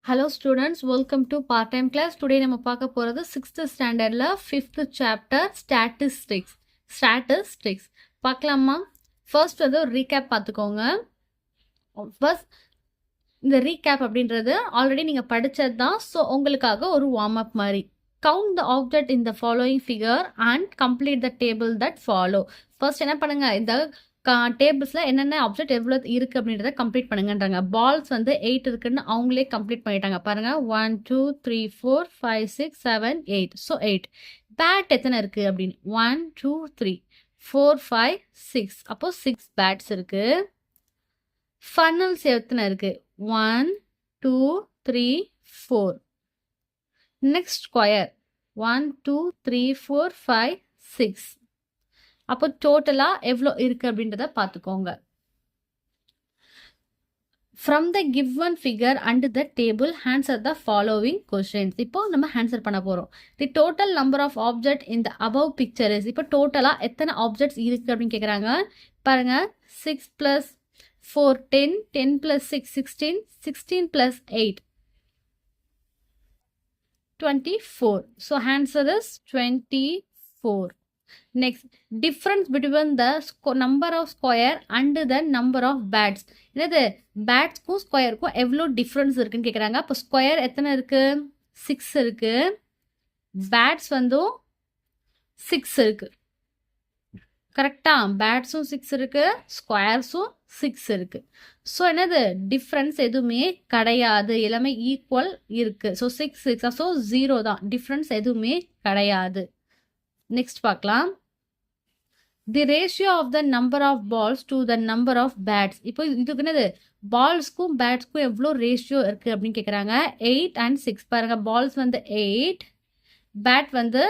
Hello students, welcome to part-time class. Today நம்ம பார்க்க போறது 6th standardல 5th chapter statistics. பார்க்கலாமா? First வந்து ஒரு recap பார்த்துக்கோங்க. First இந்த recap அப்படின்றது ஆல்ரெடி நீங்க படிச்சது தான். ஸோ உங்களுக்காக ஒரு warm up மாதிரி. Count the object in the following figure and complete the table that follow. First என்ன பண்ணுங்க, இந்த டேபிள்ஸில் என்னென்ன ஆப்ஜெக்ட் எவ்வளோ இருக்குது அப்படின்றத கம்ப்ளீட் பண்ணுங்கன்றாங்க. பால்ஸ் வந்து 8 இருக்குன்னு அவங்களே கம்ப்ளீட் பண்ணிட்டாங்க. பாருங்கள், 1 2 3 4 5 6 7 8. ஸோ 8. பேட் எத்தனை இருக்குது அப்படின்னு 1 2 3 4 5 6. அப்போ 6 பேட்ஸ் இருக்குது. ஃபன்னல்ஸ் எத்தனை இருக்குது 1 2 3 4. Next square 1 2 3 4 5 6. அப்போ டோட்டலாக எவ்வளோ இருக்குது அப்படின்றத பார்த்துக்கோங்க. From the given figure and the table answer the following questions. இப்போ நம்ம ஆன்சர் பண்ண போகிறோம். The total number of object in the above picture is. இப்போ டோட்டலாக எத்தனை ஆப்ஜெக்ட்ஸ் இருக்குது அப்படின்னு கேட்குறாங்க. பாருங்கள், 6 + 4 10, 10 + 6 16, 16 + 8 24. So answer is 24. Next, difference between the number of square and the number of bats. என்னது பேட்ஸ்க்கும் ஸ்கொயருக்கும் எவ்வளோ டிஃப்ரென்ஸ் இருக்குன்னு கேட்குறாங்க. அப்போ ஸ்கொயர் எத்தனை இருக்குது 6 இருக்குது. பேட்ஸ் வந்து 6 இருக்குது. கரெக்டாக பேட்ஸும் 6 இருக்குது, ஸ்கொயர்ஸும் 6 இருக்குது. ஸோ என்னது டிஃப்ரென்ஸ் எதுவுமே கிடையாது, எல்லாமே ஈக்குவல் இருக்குது. ஸோ 6 6. ஸோ 0 தான், டிஃப்ரென்ஸ் எதுவுமே கிடையாது. நெக்ஸ்ட் பார்க்கலாம். The ratio of the number of balls to the number of bats. இப்போ இதுக்கு என்னது பால்ஸ்க்கும் பேட்ஸ்க்கும் எவ்வளோ ரேஷியோ இருக்குது அப்படின்னு கேட்குறாங்க. 8 and 6. பாருங்கள், பால்ஸ் வந்து 8, பேட் வந்து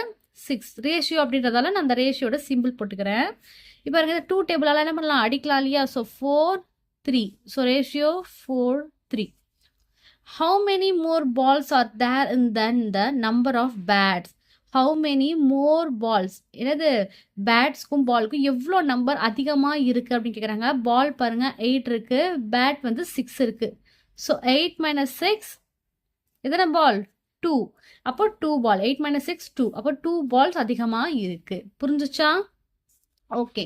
6. ரேஷியோ அப்படின்றதால நான் அந்த ரேஷியோட சிம்பிள் போட்டுக்கிறேன். இப்போ பாருங்க, 2 டேபிளால் என்ன பண்ணலாம், அடிக்கலாம் இல்லையா. So 4 3. So ratio 4 3. How many more balls are there than the number of bats? How many more balls? என்னது பேட்ஸ்க்கும் பாலுக்கும் எவ்வளோ நம்பர் அதிகமாக இருக்குது அப்படின்னு கேட்குறாங்க. பால் பாருங்கள் 8 இருக்குது, பேட் வந்து 6 இருக்குது. ஸோ 8 - 6 எத்தனை பால் 2. அப்போ 2 பால். 8 - 6 2. அப்போ 2 பால்ஸ் அதிகமாக இருக்குது. புரிஞ்சுச்சா? ஓகே.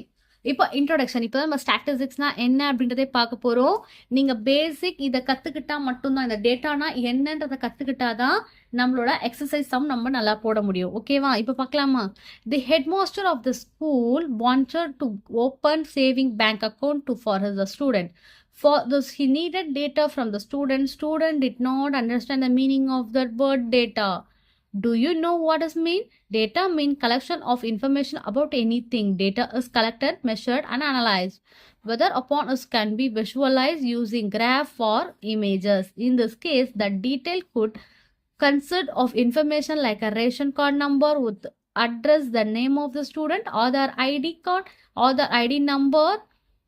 இப்போ இன்ட்ரோடக்ஷன். இப்போ நம்ம ஸ்டாட்டிஸ்டிக்ஸ்னா என்ன அப்படின்றதே பார்க்க போகிறோம். நீங்கள் பேசிக் இதை கற்றுக்கிட்டா மட்டும்தான், இந்த டேட்டானா என்னன்றதை கற்றுக்கிட்டா தான் நம்மளோட எக்ஸசைஸ் சம் நம்ம நல்லா போட முடியும். ஓகேவா? இப்போ பார்க்கலாமா. The head master of the school wanted to open saving bank account for his student. For this, he needed data from the student. Student did not understand the meaning of that word data. Do you know what does mean? Data mean collection of information about anything. Data is collected, measured and analyzed. Whether upon us can be visualized using graph or images. In this case, the detail could consist of information like a ration card number with address, the name of the student, or their ID card, or the ID number,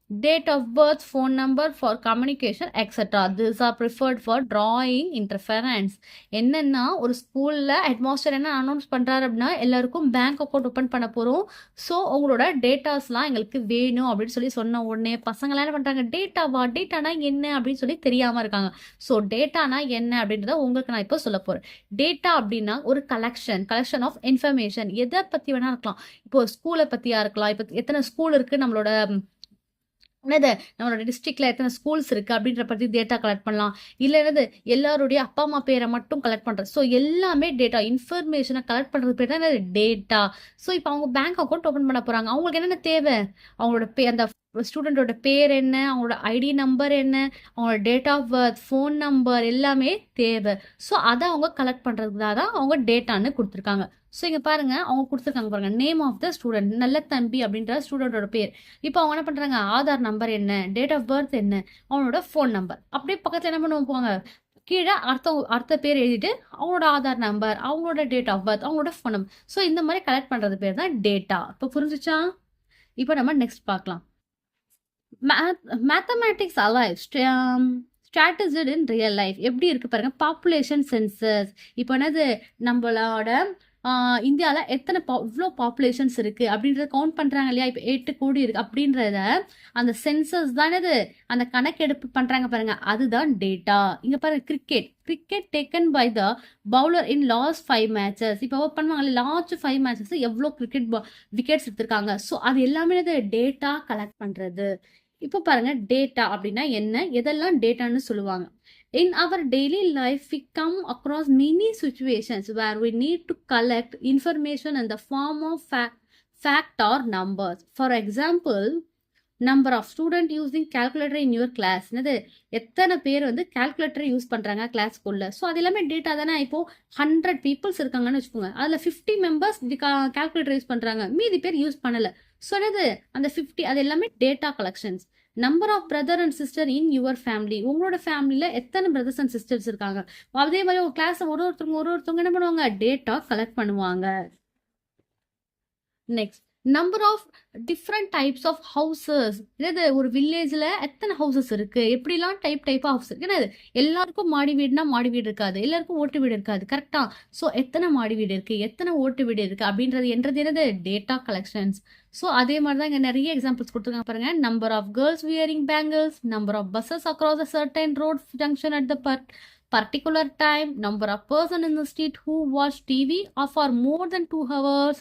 date of birth, phone number for communication, etc. These are preferred for drawing interference. என்னன்னா, ஒரு ஸ்கூலில் headmaster என்ன announce பண்ணுறாரு அப்படின்னா, எல்லாருக்கும் bank account open பண்ண போகிறோம். So உங்களோட டேட்டாஸ்லாம் எங்களுக்கு வேணும் அப்படின்னு சொல்லி சொன்ன உடனே பசங்களாம் என்ன பண்ணுறாங்க, டேட்டானா என்ன அப்படின்னு சொல்லி தெரியாமல் இருக்காங்க. ஸோ டேட்டானா என்ன அப்படின்றத உங்களுக்கு நான் இப்போ சொல்ல போகிறேன். டேட்டா அப்படின்னா ஒரு கலெக்ஷன் ஆஃப் இன்ஃபர்மேஷன். எதை பற்றி வேணா இருக்கலாம். இப்போ ஸ்கூலை பற்றியா இருக்கலாம். இப்போ எத்தனை ஸ்கூல் இருக்குது நம்மளோட என்னது நம்மளோட டிஸ்ட்ரிக்டில் எத்தனை ஸ்கூல்ஸ் இருக்குது அப்படின்ற பற்றி டேட்டா கலெக்ட் பண்ணலாம். இல்லை என்னது எல்லாருடைய அப்பா அம்மா பேரை மட்டும் கலெக்ட் பண்ணுறது. ஸோ எல்லாமே டேட்டா, இன்ஃபர்மேஷனை கலெக்ட் பண்ணுறது பேர் தான் என்னது டேட்டா. ஸோ இப்போ அவங்க பேங்க் அக்கௌண்ட் ஓப்பன் பண்ண போகிறாங்க. அவங்களுக்கு என்னென்ன தேவை, அவங்களோட அந்த ஸ்டூடெண்ட்டோட பேர் என்ன, அவங்களோட ஐடி நம்பர் என்ன, அவங்களோட date of birth, phone number எல்லாமே தேவை. ஸோ அதை அவங்க கலெக்ட் பண்ணுறதுக்கு தான் அவங்க டேட்டான்னு கொடுத்துருக்காங்க. ஸோ இங்கே பாருங்கள், அவங்க கொடுத்துருக்காங்க பாருங்கள், நேம் ஆஃப் த ஸ்டூடெண்ட், நல்ல தம்பி அப்படின்ற ஸ்டூடெண்ட்டோட பேர். இப்போ அவங்க என்ன பண்ணுறாங்க, ஆதார் நம்பர் என்ன, டேட் ஆஃப் பர்த் என்ன, அவனோட ஃபோன் நம்பர். அப்படியே பக்கத்தில் என்ன பண்ணுவாங்க, கீழே அடுத்த பேர் எழுதிட்டு அவங்களோட ஆதார் நம்பர், அவங்களோட டேட் ஆஃப் பர்த், அவங்களோட ஃபோன் நம்பர். ஸோ இந்த மாதிரி கலெக்ட் பண்ணுறது பேர் தான் டேட்டா. இப்போ புரிஞ்சிச்சா? இப்போ நம்ம நெக்ஸ்ட் பார்க்கலாம். Mathematics alive strategy in real life எப்படி இருக்குது பாருங்கள். Population census. இப்போ என்னது நம்மளோட இந்தியால எத்தனை இவ்ளோ பாப்புலேஷன்ஸ் இருக்கு அப்படின்றத கவுண்ட் பண்றாங்க இல்லையா? இப்ப 8 கோடி இருக்கு அப்படின்றத அந்த சென்சஸ் தானே இது. அந்த கணக்கெடுப்பு பண்றாங்க பாருங்க. அதுதான் டேட்டா. இங்க பாருங்க cricket taken by the bowler in last 5 matches. இப்போ பண்ணுவாங்கல்ல லாஸ்ட் 5 மேட்சஸ் எவ்வளோ கிரிக்கெட் விக்கெட்ஸ் எடுத்திருக்காங்க. ஸோ அது எல்லாமே டேட்டா கலெக்ட் பண்றது. இப்போ பாருங்க டேட்டா அப்படின்னா என்ன, எதெல்லாம் டேட்டான்னு சொல்லுவாங்க. In our daily life, we come across many situations where we need to collect information in the form of fact or numbers. For example, number of student using calculator in your class. என்னது எத்தனை பேர் calculator use பண்றாங்க கிளாஸ்க்குள்ள. So அது எல்லாமே data தானே. இப்போ 100 peoples இருக்காங்கன்னு வச்சுக்கோங்க, அதுல 50 மெம்பர்ஸ் கால்குலேட்டர் யூஸ் பண்றாங்க, மீதி பேர் யூஸ் பண்ணல. ஸோ என்னது அந்த 50 அது எல்லாமே data collections. Number of brother and sister in your family. உங்களோட ஃபேமிலியில எத்தனை பிரதர்ஸ் அண்ட் சிஸ்டர்ஸ் இருக்காங்க. அதே மாதிரி உங்க கிளாஸ்ல ஒருத்தவங்க என்ன பண்ணுவாங்க, டேட்டா கலெக்ட் பண்ணுவாங்க. Next number of different types of houses. என்னது ஒரு வில்லேஜ்ல எத்தனை ஹவுசஸ் இருக்கு, எப்படிலாம் டைப் ஹவுஸ் இருக்கு. என்னது எல்லாருக்கும் மாடி வீடுனா மாடி வீடு இருக்காது, எல்லாருக்கும் ஓட்டு வீடு இருக்காது, கரெக்டா? ஸோ எத்தனை மாடி வீடு இருக்கு, எத்தனை ஓட்டு வீடு இருக்கு அப்படின்றது என்னது டேட்டா கலெக்ஷன்ஸ். ஸோ அதே மாதிரி தான் இங்கே நிறைய எக்ஸாம்பிள்ஸ் கொடுத்துருக்காங்க பாருங்க. Number of girls wearing bangles, number of buses across a certain road junction at the particular time, number of person in the street who watch TV for more than 2 hours,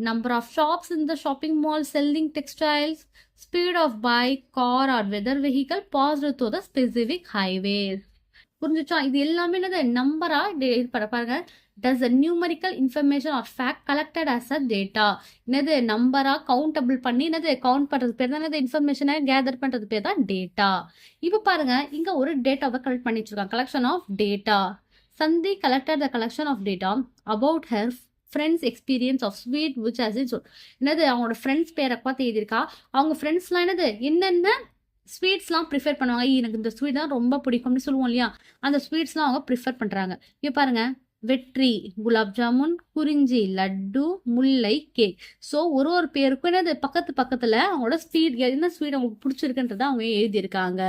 number of shops in the shopping mall selling textiles, speed of bike, car or weather vehicle passed through the specific highways. புரிஞ்சுச்சா? இது எல்லாமே என்னது நம்பரா பாருங்க. Does the numerical information or fact collected as a data. என்னது நம்பரா countable பண்ணி என்னது கவுண்ட் பண்றது பேர் தான் இன்ஃபர்மேஷனை கேதர் பண்றது பேர் தான் டேட்டா. இப்போ பாருங்க இங்க ஒரு டேட்டாவை கலெக்ட் பண்ணி வச்சிருக்காங்க. Collection of data. Santhi collected the collection of data about her friends experience of sweet which has in சொல். என்னது அவங்களோட ஃப்ரெண்ட்ஸ் பேரை பார்த்து எழுதியிருக்கா. அவங்க ஃப்ரெண்ட்ஸ்லாம் என்னது என்னென்ன ஸ்வீட்ஸ்லாம் ப்ரிஃபர் பண்ணுவாங்க, எனக்கு இந்த ஸ்வீட் தான் ரொம்ப பிடிக்கும்னு சொல்லுவோம் இல்லையா, அந்த ஸ்வீட்ஸ்லாம் அவங்க ப்ரிஃபர் பண்ணுறாங்க. இப்போ பாருங்க வெற்றி குலாப் ஜாமுன், குறிஞ்சி லட்டு, முல்லை கேக். ஸோ ஒரு பேருக்கும் என்னது பக்கத்தில் அவங்களோட ஸ்வீட் என்ன ஸ்வீட் அவங்களுக்கு பிடிச்சிருக்குன்றதை அவங்க எழுதியிருக்காங்க.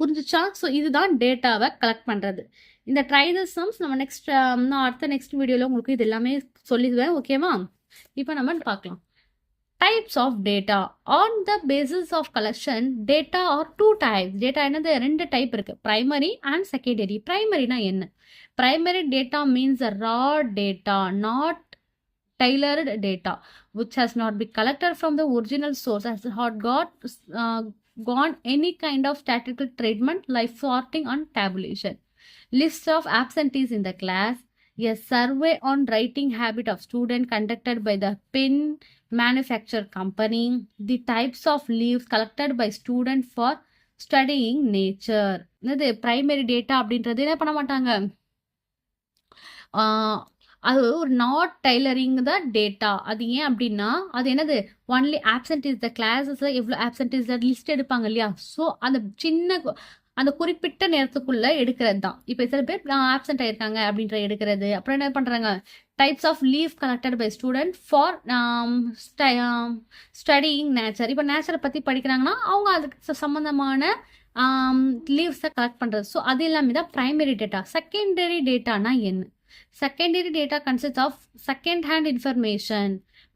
புரிஞ்சுச்சா? ஸோ இதுதான் டேட்டாவை கலெக்ட் பண்ணுறது. இந்த ட்ரைதசம்ஸ் நம்ம நெக்ஸ்ட் வீடியோவில் உங்களுக்கு இது எல்லாமே சொல்லிடுவேன், ஓகேவா? இப்போ நம்ம பார்க்கலாம். Types of data. On the basis of collection data are 2 types. Data என்னது 2 டைப் இருக்கு, பிரைமரி அண்ட் செகண்டரி. பிரைமரினா என்ன? Primary data means raw data, not tailored data which has not been collected from the original source, has not gone any kind of statistical treatment like sorting and tabulation. List of absentees in the class. A survey on writing habit of student conducted by the pen manufacture company. The types of leaves collected by student for studying nature. இது primary data அப்படின்றது என்ன பண்ண மாட்டாங்க, அது ஒரு not tailoring தான் data. அது ஏன் அப்படின்னா அது என்னது ஒன்லி ஆப்சன்டீஸ் த கிளாஸஸ்ல எவ்வளோ ஆப்சன்டீஸ் லிஸ்ட் எடுப்பாங்க இல்லையா. ஸோ அந்த குறிப்பிட்ட நேரத்துக்குள்ள எடுக்கிறது தான். இப்போ சில பேர் ஆப்சென்ட் ஆயிருக்காங்க அப்படின்ற எடுக்கிறது. அப்புறம் என்ன பண்றாங்க, types of leave collected by student for studying nature. இப்போ நேச்சரை பத்தி படிக்கிறாங்கன்னா அவங்க அதுக்கு சம்பந்தமான லீவ்ஸை கலெக்ட் பண்றது. ஸோ அது எல்லாமே தான் பிரைமரி டேட்டா. செகண்டரி டேட்டானா என்ன? Secondary data consists of second-hand information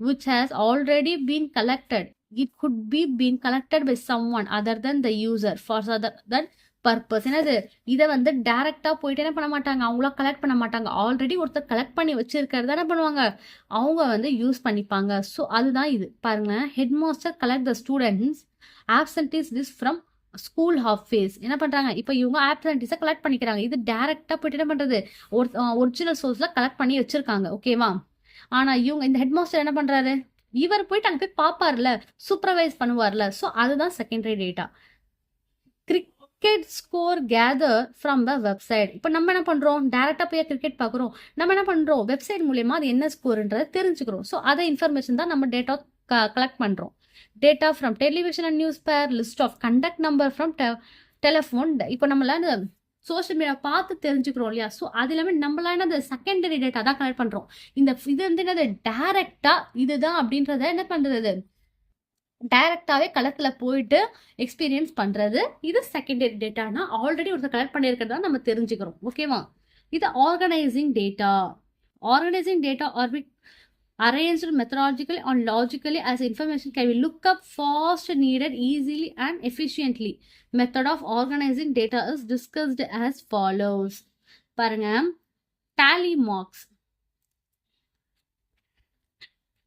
which has already been collected. It could be been collected by someone other than the user for other than purpose. என்னது இதை டைரக்டா போயிட்டு என்ன பண்ண மாட்டாங்க, அவங்களா கலெக்ட் பண்ண மாட்டாங்க. ஆல்ரெடி ஒருத்தர் கலெக்ட் பண்ணி வச்சிருக்கிறத என்ன பண்ணுவாங்க, அவங்க யூஸ் பண்ணிப்பாங்க. ஸோ அதுதான் இது. பாருங்க, head master collect the students absentees this from school half face. என்ன பண்றாங்க, இப்போ இவங்க ஆப்சன்டீஸை கலெக்ட் பண்ணிக்கிறாங்க. இது டைரக்டா போயிட்டு என்ன பண்றது, ஒரிஜினல் சோர்ஸ்ல கலெக்ட் பண்ணி வச்சிருக்காங்க, ஓகேவா? ஆனா இவங்க இந்த ஹெட் மாஸ்டர் என்ன பண்றாரு, இவர் போயிட்டு அங்க போய் பாப்பார்ல, சூப்பர்வைஸ் பண்ணுவார்ல. ஸோ அதுதான் secondary data. Cricket score gather from the website. இப்போ நம்ம என்ன பண்றோம், டைரக்டா போய் கிரிக்கெட் பாக்குறோம், நம்ம என்ன பண்றோம், வெப்சைட் மூலியமா அது என்ன ஸ்கோர்ன்றதை தெரிஞ்சுக்கிறோம். ஸோ அதை இன்ஃபர்மேஷன் தான் நம்ம டேட்டா கலெக்ட் பண்றோம். Data from television and newspaper, list of contact number from telephone. இப்போ நம்மள சோஷியல் மீடியா பார்த்து தெரிஞ்சுக்கிறோம் இல்லையா. ஸோ அது எல்லாமே நம்மளான அந்த செகண்டரி டேட்டா தான் கலெக்ட் பண்றோம். இது என்னது டைரக்டா இதுதான் அப்படின்றத என்ன பண்றது, டைரக்டாவே களத்துல போயிட்டு எக்ஸ்பீரியன்ஸ் பண்றது. இது செகண்டரி டேட்டானா ஆல்ரெடி ஒருத்தர் கலெக்ட் பண்ணியிருக்கிறதா நம்ம தெரிஞ்சுக்கிறோம், ஓகேவா? இது organising data. Organizing data or be arranged methodologically and logically as information can be looked up fast, needed, easily and efficiently. Method of organizing data is discussed as follows. பாருங்க, tally marks.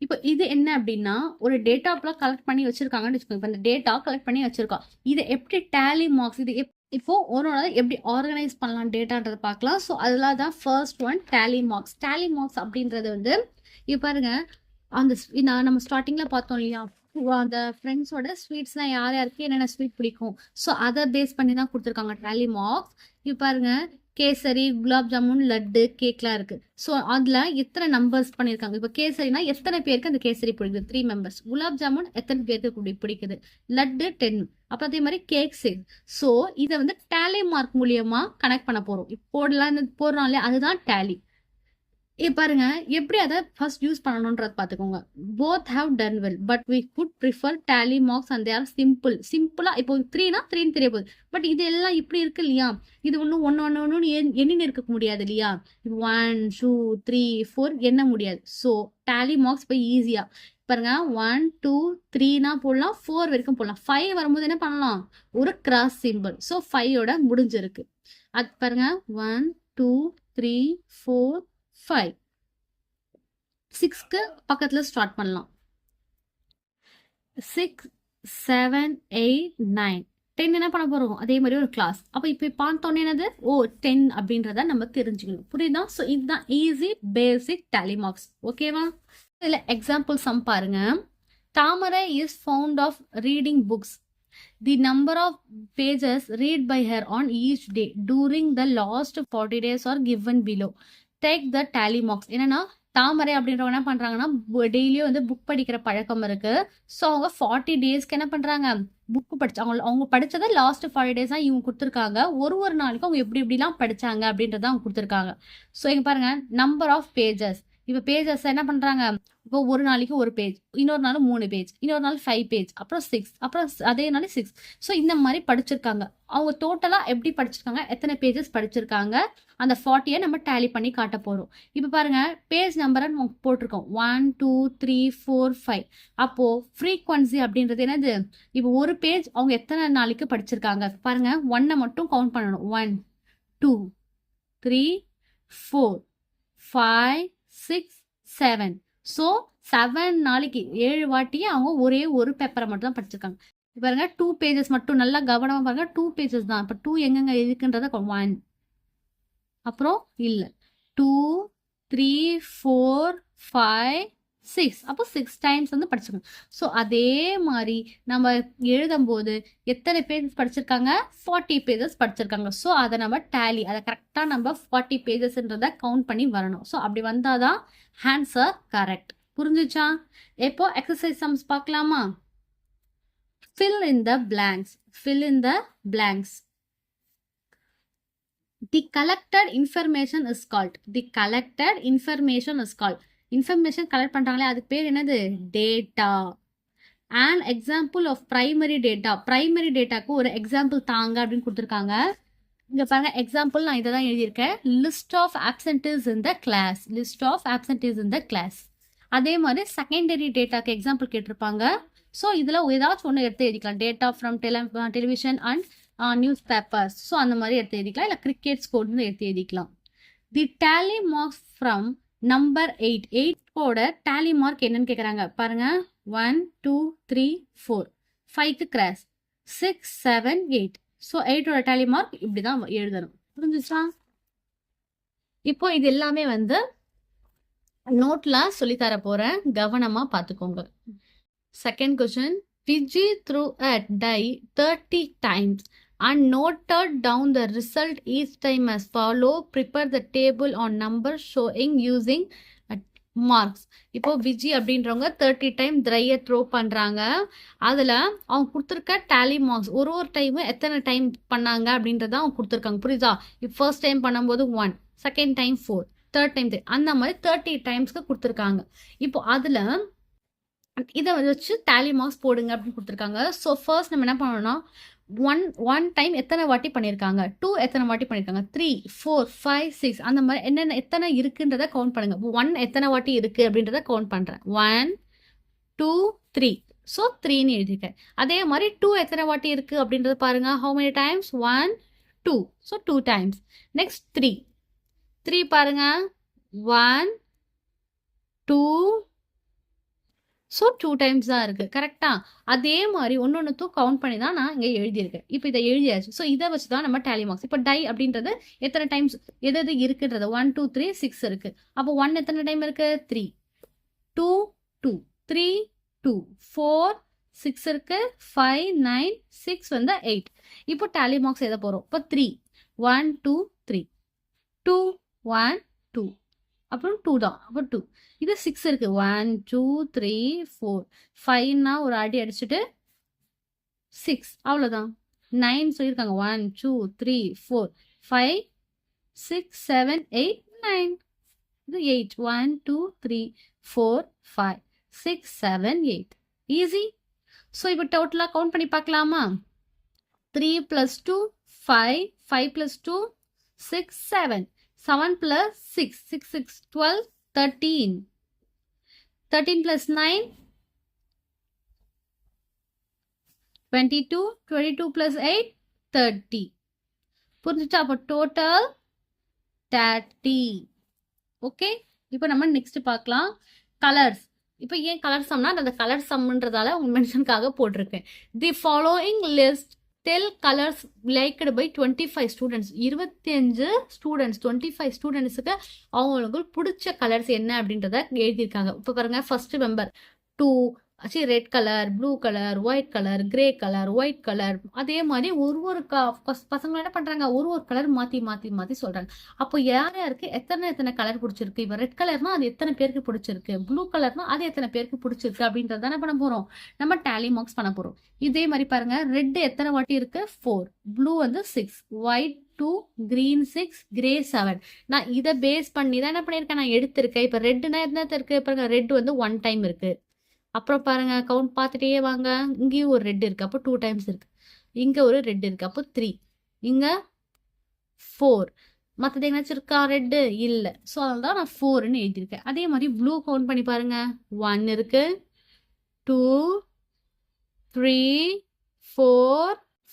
இப்போ இது என்ன அப்படின்னா, ஒரு data collect பண்ணி வச்சிருக்காங்கன்னு வச்சுக்கோங்க. இப்போ இந்த டேட்டா கலெக்ட் பண்ணி வச்சிருக்கோம். இதை எப்படி டேலி மார்க்ஸ், இது இப்போ ஒரு எப்படி ஆர்கனைஸ் பண்ணலாம் டேட்டான்றதை பார்க்கலாம். ஸோ அதெல்லாம் தான் first one tally marks. Tally marks அப்படின்றது வந்து இப்போ பாருங்க, அந்த நம்ம ஸ்டார்டிங்ல பார்த்தோம் இல்லையா, அந்த ஃப்ரெண்ட்ஸோட ஸ்வீட்ஸ்லாம் யார் யாருக்கு என்னென்ன ஸ்வீட் பிடிக்கும், ஸோ அதை பேஸ் பண்ணி தான் கொடுத்துருக்காங்க டேலி மார்க்ஸ். இப்போ பாருங்க, கேசரி, குலாப் ஜாமுன், லட்டு, கேக்லாம் இருக்கு. ஸோ அதில் எத்தனை நம்பர்ஸ் பண்ணியிருக்காங்க. இப்போ கேசரினா எத்தனை பேருக்கு அந்த கேசரி பிடிக்குது, 3 members. குலாப் ஜாமுன் எத்தனை பேருக்கு பிடிக்குது, லட்டு 10. அப்போ அதே மாதிரி கேக் சேல். ஸோ இதை வந்து டேலி மார்க் மூலியமா கனெக்ட் பண்ண போறோம். இப்போ போடுறோம் இல்லையா, அதுதான் டேலி. பாருங்க, எப்படி அதை ஃபர்ஸ்ட் யூஸ் பண்ணணும்ன்றது பார்த்துக்கோங்க. Both have done well but we could prefer tally marks and they are சிம்பிளா. இப்போ 3னா 3ன்னு தெரிய போகுது. பட் இது எல்லாம் இப்படி இருக்கு இல்லையா, இது ஒன்று எண்ணின்னு இருக்க முடியாது இல்லையா. 1 2 3 4 எண்ண முடியாது. ஸோ டேலி மார்க்ஸ் இப்போ ஈஸியா பாருங்க, 1 2 3னா போடலாம், 4 வரைக்கும் போடலாம். 5 வரும்போது என்ன பண்ணலாம், ஒரு கிராஸ் சிம்பிள். ஸோ 5ஓட முடிஞ்சிருக்கு. அது பாருங்க, 1 2 3 4 5. 6க்கு பக்கத்துல ஸ்டார்ட் பண்ணலாம். 6 7 8 9 10 என்ன பண்ண போறோம், அதே மாதிரி ஒரு கிளாஸ். அப்ப இப்ப பார்த்தோன்னே என்னது, 10 அப்படின்றத நம்ம தெரிஞ்சுக்கணும். புரியுதா? ஸோ இதுதான் ஈஸி பேசிக் டேலி மார்க்ஸ். ஓகேவா? இதுல எக்ஸாம்பிள் சம் பாருங்க. Thamarai is fond of reading books. The number of pages read by her on each day during the last 40 days are given below. Take the tally marks. என்னன்னா, தாமரை அப்படின்றவங்க என்ன பண்றாங்கன்னா, டெய்லியும் வந்து book படிக்கிற பழக்கம் இருக்கு. ஸோ அவங்க 40 டேஸ்க்கு என்ன பண்றாங்க, புக் அவங்க படிச்சதை லாஸ்ட் 40 டேஸா இவங்க கொடுத்துருக்காங்க. ஒரு நாளைக்கு அவங்க எப்படிலாம் படிச்சாங்க அப்படின்றத அவங்க கொடுத்துருக்காங்க. ஸோ இங்க பாருங்க, நம்பர் ஆஃப் பேஜஸ். இப்போ பேஜஸ் என்ன பண்றாங்க, இப்போ ஒரு நாளைக்கு ஒரு பேஜ், இன்னொரு நாள் 3 பேஜ், இன்னொரு நாள் 5 பேஜ், அப்புறம் 6, அப்புறம் அதே நாள் 6. ஸோ இந்த மாதிரி படிச்சிருக்காங்க. அவங்க டோட்டலா எப்படி படிச்சிருக்காங்க, எத்தனை பேஜஸ் படிச்சிருக்காங்க, அந்த 40 நம்ம டேலி பண்ணி காட்ட போறோம். இப்போ பாருங்க, பேஜ் நம்பரை நம்ம போட்டிருக்கோம் 1 2 3 4 5. அப்போ ஃப்ரீக்வன்சி அப்படின்றது என்னது, இப்போ ஒரு பேஜ் அவங்க எத்தனை நாளைக்கு படிச்சிருக்காங்க பாருங்க. 1 மட்டும் கவுண்ட் பண்ணணும். 1 2 3 4 5 6 7. ஸோ 7 நாளைக்கு 7 வாட்டியே அவங்க ஒரே ஒரு பேப்பரை மட்டும் தான் படிச்சிருக்காங்க. பாருங்க, 2 பேஜஸ் மட்டும் நல்லா கவனமா பாருங்க. 2 பேஜஸ் தான். இப்போ 2 எங்கெங்க இருக்குன்றத 1, அப்புறம் இல்லை 2 3 4 5 6. அப்போ 6 டைம்ஸ் வந்து படிச்சிருக்காங்க. ஸோ அதே மாதிரி நம்ம எழுதும் போது எத்தனை பேஜஸ் படிச்சிருக்காங்க, 40 பேஜஸ் படிச்சிருக்காங்க. ஸோ அதை நம்ம டேலி, அதை கரெக்டாக நம்ம 40 பேஜஸ்ன்றதை கவுண்ட் பண்ணி வரணும். ஸோ அப்படி வந்தாதான் ஆன்சர் கரெக்ட். புரிஞ்சுச்சா? இப்போ எக்ஸசைஸ் சம்ஸ் பார்க்கலாமா? fill in the blanks. fill in the blanks. The collected information is called. the collected information is called. Information collect பண்றாங்களே, அதுக்கு பேர் என்னது, data. an example of primary data. Primary டேட்டாக்கு ஒரு example தாங்க அப்படின்னு கொடுத்துருக்காங்க. இங்க பாருங்க, எக்ஸாம்பிள் நான் இதை தான் எழுதியிருக்கேன். List of absentees in the class. List of absentees in the class. அதே மாதிரி செகண்டரி டேட்டாக்கு எக்ஸாம்பிள் கேட்டிருப்பாங்க. ஸோ இதில் ஏதாச்சும் ஒன்று எடுத்து எழுதிக்கலாம். Data from television and newspapers. So அந்த மாதிரி எடுத்து எழுதிக்கலாம். இல்லை கிரிக்கெட் ஸ்கோர்னு எடுத்து எழுதிக்கலாம். The tally marks from number 8. 8ஓட டேலி மார்க் என்னன்னு கேட்குறாங்க பாருங்க. 1 2 3 4. 5க்கு கிராஸ். 6 7 8. ஸோ 8ஓட டேலி மார்க் இப்படி தான் எழுதணும். புரிஞ்சுச்சா? இப்போ இது எல்லாமே வந்து நோட்ல சொல்லித்தர போறேன், கவனமா பார்த்துக்கோங்க. Second question. Vijay threw a die 30 times and noted down the result each time as follow. Prepare the table on numbers showing using marks. இப்போ விஜி அப்படின்றவங்க 30 டைம் ட்ரையை த்ரோ பண்றாங்க. அதுல அவங்க கொடுத்துருக்க டேலி மார்க்ஸ் ஒரு டைமும் எத்தனை டைம் பண்ணாங்க அப்படின்றத அவங்க கொடுத்துருக்காங்க. புரியுதா? இப்போ ஃபர்ஸ்ட் டைம் பண்ணும்போது 1, செகண்ட் டைம் 4, தேர்ட் டைம் 3, அந்த மாதிரி 30 டைம்ஸ்க்கு கொடுத்துருக்காங்க. இப்போ அதுல இதை வச்சு டேலி மார்க்ஸ் போடுங்க அப்படின்னு கொடுத்துருக்காங்க. ஸோ ஃபர்ஸ்ட் நம்ம என்ன பண்ணணும்னா, ஒன் டைம் எத்தனை வாட்டி பண்ணியிருக்காங்க, 2 எத்தனை வாட்டி பண்ணியிருக்காங்க, 3 4 5 6 அந்த மாதிரி என்னென்ன எத்தனை இருக்குன்றத கவுண்ட் பண்ணுங்க. 1 எத்தனை வாட்டி இருக்கு அப்படின்றத கவுண்ட் பண்றேன். 1 2 3 ஸோ 3ன்னு எழுதியிருக்கேன். அதே மாதிரி 2 எத்தனை வாட்டி இருக்கு அப்படின்றத பாருங்க. How many times, 1 2 so 2 times. Next 3 பாருங்க, 1 2 ஸோ 2 டைம்ஸ் தான் இருக்குது. கரெக்டாக அதே மாதிரி ஒன்னொன்றுத்தும் கவுண்ட் பண்ணி தான் நான் இங்கே எழுதியிருக்கேன். இப்போ இதை எழுதியாச்சு. ஸோ இதை வச்சு தான் நம்ம டேலி மார்க்ஸ். இப்போ டை அப்படின்றது எத்தனை டைம்ஸ் எது எது இருக்குன்றது 1 2 3 6 இருக்குது. அப்போ 1 எத்தனை டைம் இருக்குது, 3 2 2 3 2 4 6 இருக்கு, 5 9 6 வந்து 8. இப்போ டேலி மார்க்ஸ் எதை போகிறோம். இப்போ 3 1 2 3 2 1 2 அப்புறம் 2 தான். அப்போ 2 இது 6 இருக்கு, 1 2 3 4 5னா ஒரு அடி அடிச்சுட்டு 6 அவ்வளோதான். 9 சொல்லியிருக்காங்க, 1 2 3 4 5 6 7 8 9. இது 8 1 2 3 4 5 6 7 8 ஈஸி. ஸோ இப்போ டோட்டலாக கவுண்ட் பண்ணி பார்க்கலாமா. 3 + 2 5 5 + 2 6 7 7 + 6 6 6 12 13 13 + 9 22 22 + 8 30. புரிஞ்சுச்சா. அப்போ டோட்டல் 30. ஓகே. இப்போ நம்ம நெக்ஸ்ட் பார்க்கலாம் கலர்ஸ். இப்போ ஏன் கலர் சம்னா அந்த கலர் சம்ன்றதால மென்ஷனுக்காக போட்டிருக்கேன். The following list tell colours liked by 25 students. 25 students 25 ஸ்டூடெண்ட்ஸுக்கு அவங்களுக்கு பிடிச்ச கலர்ஸ் என்ன அப்படின்றத எழுதியிருக்காங்க. இப்போ பாருங்க, first member 2 red colour, blue colour, white colour, grey colour, white colour. அதே மாதிரி ஒரு பசங்க என்ன பண்றாங்க, ஒரு கலர் மாத்தி மாத்தி மாத்தி சொல்றாங்க. அப்போ யார் யாருக்கு எத்தனை கலர் பிடிச்சிருக்கு. இப்போ ரெட் கலர்னா அது எத்தனை பேருக்கு பிடிச்சிருக்கு, ப்ளூ கலர்னா அது எத்தனை பேருக்கு பிடிச்சிருக்கு அப்படின்றத என்ன பண்ண போறோம், நம்ம டேலி மார்க்ஸ் பண்ண போறோம். இதே மாதிரி பாருங்க, ரெட் எத்தனை வாட்டி இருக்கு, 4, ப்ளூ வந்து 6, ஒயிட் 2, கிரீன் 6, கிரே 7. நான் இதை பேஸ் பண்ணி தான் என்ன பண்ணியிருக்கேன், நான் எடுத்திருக்கேன். இப்போ ரெட்னா என்ன இருக்கு பாருங்க, ரெட் வந்து 1 டைம் இருக்கு. அப்புறம் பாருங்க, கவுண்ட் பார்த்துட்டே வாங்க. இங்கேயும் ஒரு ரெட் இருக்கு, அப்போ 2 டைம்ஸ் இருக்கு. இங்க ஒரு ரெட் இருக்கு, அப்போ 3. இங்க 4. மற்றது எங்கேயாச்சும் இருக்கா ரெட்டு, இல்லை. ஸோ அதனால தான் நான் 4ன்னு எழுதியிருக்கேன். அதே மாதிரி ப்ளூ கவுண்ட் பண்ணி பாருங்க, 1 இருக்கு, 2 3 4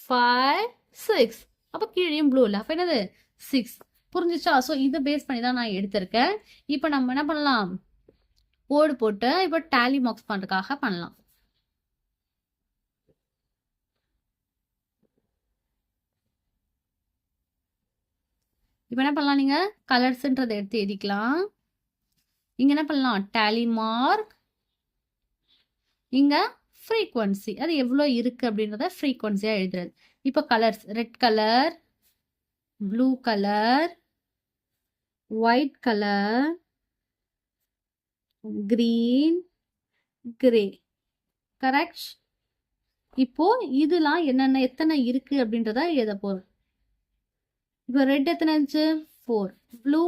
5 6. அப்போ கீழேயும் ப்ளூ இல்லை, அப்போ என்னது 6. புரிஞ்சிச்சா. ஸோ இதை பேஸ் பண்ணி தான் நான் எடுத்திருக்கேன். இப்போ நம்ம என்ன பண்ணலாம், கோடு போட்டு இப்போ டேலி மார்க்ஸ் பண்ணுறதுக்காக பண்ணலாம். இப்போ என்ன பண்ணலாம், நீங்கள் கலர்ஸ்ன்றதை எடுத்து எழுதிக்கலாம். இங்கே என்ன பண்ணலாம், டேலி மார்க், இங்கே ஃப்ரீக்வன்சி அது எவ்வளோ இருக்குது அப்படின்றத ஃப்ரீக்வன்சியாக எழுதுறது. இப்போ colours, red colour, blue colour, white colour, green, grey. Correct. இப்போ இதெல்லாம் என்னென்ன எத்தனை இருக்கு அப்படின்றத எழுத போறோம். இப்போ ரெட் எத்தனை இருந்துச்சு, 4, ப்ளூ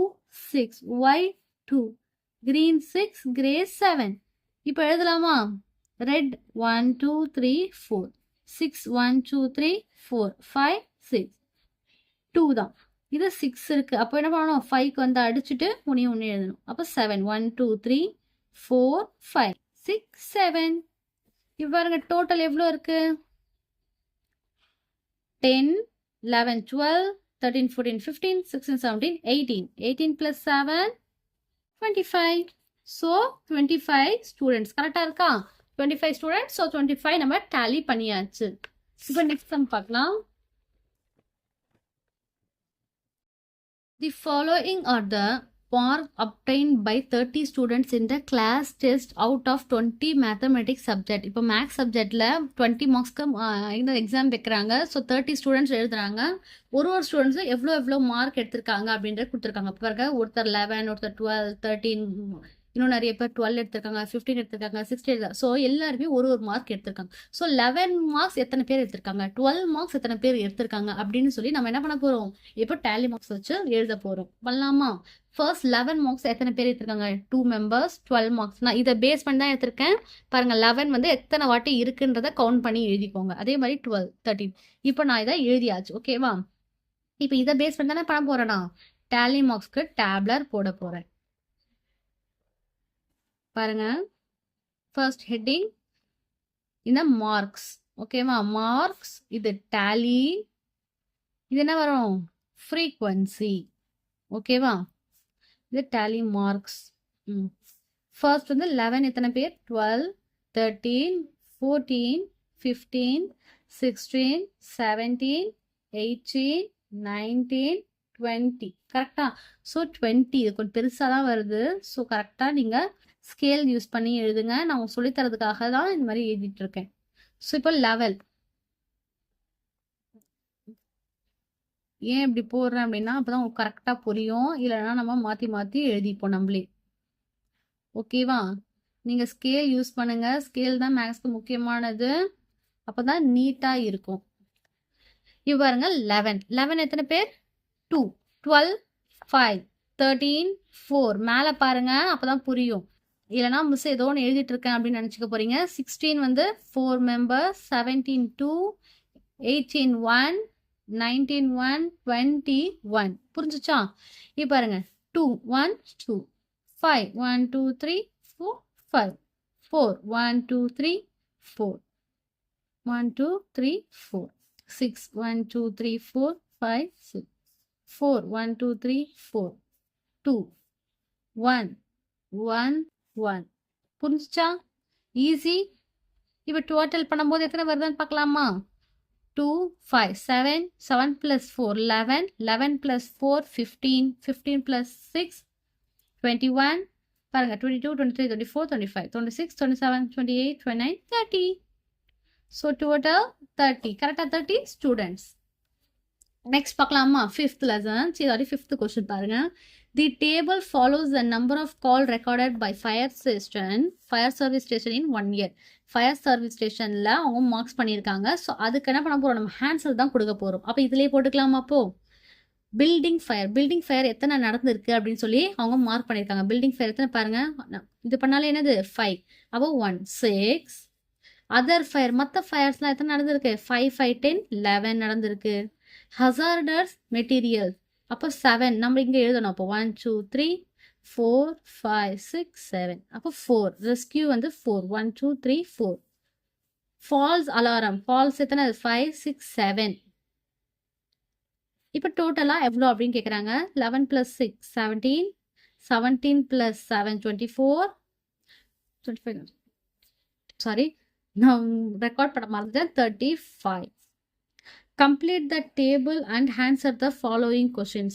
6, ஒயிட் 2, கிரீன் 6, கிரே 7. இப்போ எழுதலாமா, ரெட் 1 2 3 4, 6 1 2 3 4 5 6, 2 தான். இது 6 இருக்கு, அப்போ என்ன பண்ணணும், 5க்கு வந்து அடிச்சுட்டு ஒன்று எழுதணும். அப்போ 7 1 2 3 4 5 6 7. இப்போ பாருங்க டோட்டல் எவ்வளோ இருக்கு, 10 11 12 13 14 15 16 17 18. 18 + 7 25. So 25 students. கரெக்டாக இருக்கா, 25 ஸ்டூடெண்ட்ஸ். ஸோ 25 நம்ம டேலி பண்ணியாச்சு. இப்போ நெக்ஸ்ட் சம் பார்க்கலாம். The following are the marks obtained by 30 students in the class test out of 20 mathematics subject. இப்போ மேக்ஸ் சப்ஜெக்டில் 20 மார்க்ஸ்க்கு இந்த எக்ஸாம் வைக்கிறாங்க. ஸோ 30 ஸ்டூடெண்ட்ஸ் எழுதுறாங்க. ஒரு ஸ்டூடெண்ட்ஸும் எவ்வளோ மார்க் எடுத்திருக்காங்க அப்படின்றது கொடுத்துருக்காங்க. பாருங்க, ஒருத்தர் 11, ஒருத்தர் 12, 13, இன்னும் நிறைய பேர் 12 எடுத்திருக்காங்க, 15 எடுத்திருக்காங்க, 16 எடுத்தாங்க. ஸோ எல்லாருமே ஒரு மார்க் எடுத்திருக்காங்க. ஸோ 11 மார்க்ஸ் எத்தனை பேர் எடுத்திருக்காங்க, 12 மார்க்ஸ் எத்தனை பேர் எடுத்திருக்காங்க அப்படின்னு சொல்லி நம்ம என்ன பண்ண போறோம், இப்போ டேலி மார்க்ஸ் வச்சு எழுத போறோம். பண்ணலாமா? ஃபர்ஸ்ட் 11 மார்க்ஸ் எத்தனை பேர் எடுத்திருக்காங்க, 2 மெம்பர்ஸ், 12 மார்க்ஸ். நான் இதை பேஸ் பண்ணி தான் எடுத்திருக்கேன். பாருங்க 11 வந்து எத்தனை வாட்டி இருக்குன்றத கவுண்ட் பண்ணி எழுதிக்கோங்க. அதே மாதிரி 12, 13. இப்போ நான் இதை எழுதியாச்சு. ஓகேவா? இப்போ இதை பேஸ் பண்ணி தானே பண்ண போறேன்னா டேலி மார்க்ஸ்க்கு டேப்லர் போட போறேன். பாருங்க ஃபர்ஸ்ட் ஹெட்டிங் இந்த மார்க்ஸ். ஓகேவா? மார்க்ஸ். இது டேலி. இது என்ன வரும், ஃப்ரீக்வன்சி. ஓகேவா? இது டேலி மார்க்ஸ். ஃபர்ஸ்ட் வந்து 11 எத்தனை பேர், 12, 13, 14, 15, 16, 17, 18, 19, 20. கரெக்டா? ஸோ 20 இது கொஞ்சம் பெருசாக தான் வருது. ஸோ கரெக்டாக நீங்கள் ஸ்கேல் யூஸ் பண்ணி எழுதுங்க. நான் சொல்லித்தரதுக்காக தான் இந்த மாதிரி எழுதிட்டு இருக்கேன். ஸோ இப்போ 11 ஏன் இப்படி போடுறேன் அப்படின்னா அப்போ தான் கரெக்டாக புரியும். இல்லைன்னா நம்ம மாற்றி மாற்றி எழுதிப்போம் நம்மளே. ஓகேவா? நீங்கள் ஸ்கேல் யூஸ் பண்ணுங்க. ஸ்கேல் தான் மேக்ஸ்க்கு முக்கியமானது. அப்போ தான் நீட்டாக இருக்கும். இப்போ பாருங்க 11 எத்தனை பேர், 2, 12, 5, 13, 4. மேலே பாருங்க, அப்போதான் புரியும். இல்லைனா மிஸ் ஏதோ ஒன்று எழுதிட்டு இருக்கேன் அப்படின்னு நினச்சிக்க போறீங்க. 16 வந்து 4 மெம்பர்ஸ், 17 2, 18 1, 19 1, 20 1. புரிஞ்சுச்சா? இப்போ பாருங்க 2 1 2, 5 1 2 3 4 5, 4 1 2 3 4, 1 2 3 4, 6 1 2 3 4 5 6, 4 1 2 3 4, 2 1 1 1. புரிஞ்சுச்சா? ஈஸி. இப்போ டோட்டல் பண்ணும்போது எத்தனை வருதுன்னு பார்க்கலாமா? 2 5 7 7 plus 4 11 11 plus 4 15 15 plus 6 21. பாருங்க 22 23 24 25 26 27 28 29 30. So total 30. கரெக்டாக 30 ஸ்டூடெண்ட்ஸ். நெக்ஸ்ட் பார்க்கலாமா? 5th lesson. சரி, 5th question பாருங்க. The table follows the number of call recorded by fire service station in 1 year. Fire service ஸ்டேஷனில் அவங்க மார்க்ஸ் பண்ணியிருக்காங்க. ஸோ அதுக்கு என்ன பண்ண போகிறோம், நம்ம ஆன்சர் தான் கொடுக்க போகிறோம். அப்போ இதிலே போட்டுக்கலாமா? அப்போ பில்டிங் ஃபயர் எத்தனை நடந்திருக்கு அப்படின்னு சொல்லி அவங்க மார்க் பண்ணியிருக்காங்க. பில்டிங் ஃபயர் எத்தனை பாருங்க, இது பண்ணாலே என்னது 5. அப்போ 1 6. அதர் ஃபயர், மற்ற ஃபயர்ஸ்லாம் எத்தனை நடந்திருக்கு, 5 5 10 11 நடந்திருக்கு. ஹசார்டஸ் மெட்டீரியல்ஸ் அப்போ 7 நம்ம இங்கே எழுதணும். அப்போ 1 2 3 4 5 6 7. அப்போ 4. ரெஸ்கியூ வந்து 4 1 2 3 4. ஃபால்ஸ் அலாரம், ஃபால்ஸ் எத்தனை 5 6 7. இப்போ டோட்டலாக எவ்வளோ அப்படின்னு கேட்குறாங்க. 11 + 6 17, 17 + 7 24, 25. சாரி, நான் ரெக்கார்ட் பண்ண மாதிரி 35. Complete the table and answer the following questions.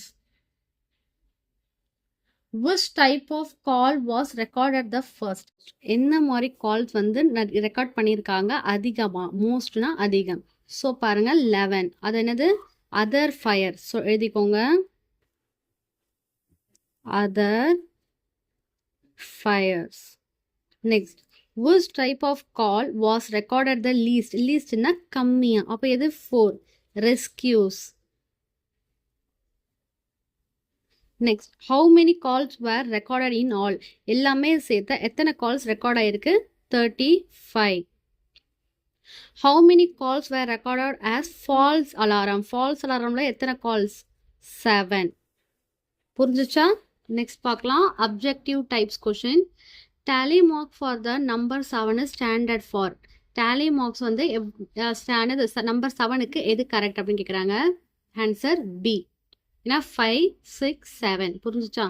Which type of call was recorded the first? என்ன மாதிரி கால்ஸ் வந்து ரெக்கார்ட் பண்ணியிருக்காங்க அதிகமா, மோஸ்ட்னா அதிகம். ஸோ பாருங்க 11 அது என்னது, அதர் ஃபயர். ஸோ எழுதிக்கோங்க, other fires. Next, which type of call was recorded the least? லீஸ்ட்னா கம்மியா. அப்போ எது 4, rescues. Next, how many calls were recorded in all? எல்லாமே சேர்த்து எத்தனை கால்ஸ் ரெக்கார்ட் ஆயிருக்கு, 35. How many calls were recorded as false alarm? False alarmல எத்தனை calls, 7. புரிஞ்சுச்சா? Next பார்க்கலாம், objective types question. Tally mark for the number 7 is standard for. Tally marks வந்து number 7க்கு எது correct அப்படின்னு கேட்குறாங்க. Answer B. ஏன்னா 5 6 7. புரிஞ்சுச்சா?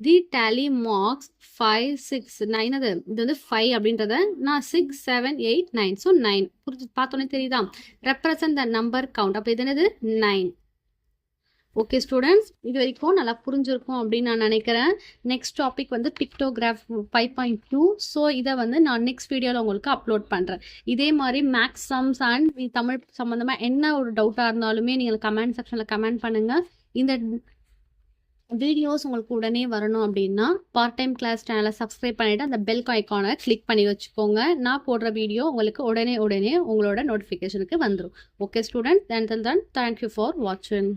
தி டேலி மார்க்ஸ் 5 6 9. இது வந்து 5 அப்படின்றத நான் 6 7 8 9. ஸோ 9. புரிஞ்சு பார்த்தோன்னே தெரியுதா? Represent the number count. அப்போ இது என்னது 9. ஓகே ஸ்டூடெண்ட்ஸ், இது வரைக்கும் நல்லா புரிஞ்சிருக்கும் அப்படின்னு நான் நினைக்கிறேன். நெக்ஸ்ட் டாபிக் வந்து பிக்டோகிராஃப் 5.2. ஸோ இதை வந்து நான் நெக்ஸ்ட் வீடியோவில் உங்களுக்கு அப்லோட் பண்ணுறேன். இதே மாதிரி மேக்ஸ் சம்ஸ் அண்ட் தமிழ் சம்மந்தமாக என்ன ஒரு டவுட்டாக இருந்தாலுமே நீங்கள் கமெண்ட் செக்ஷனில் கமெண்ட் பண்ணுங்கள். இந்த வீடியோஸ் உங்களுக்கு உடனே வரணும் அப்படின்னா பார்ட் டைம் கிளாஸ் சேனலை சப்ஸ்கிரைப் பண்ணிவிட்டு அந்த பெல் ஐக்கானை கிளிக் பண்ணி வச்சுக்கோங்க. நான் போடுற வீடியோ உங்களுக்கு உடனே உங்களோட நோட்டிஃபிகேஷனுக்கு வந்துடும். Okay student, then thank you for வாட்சிங்.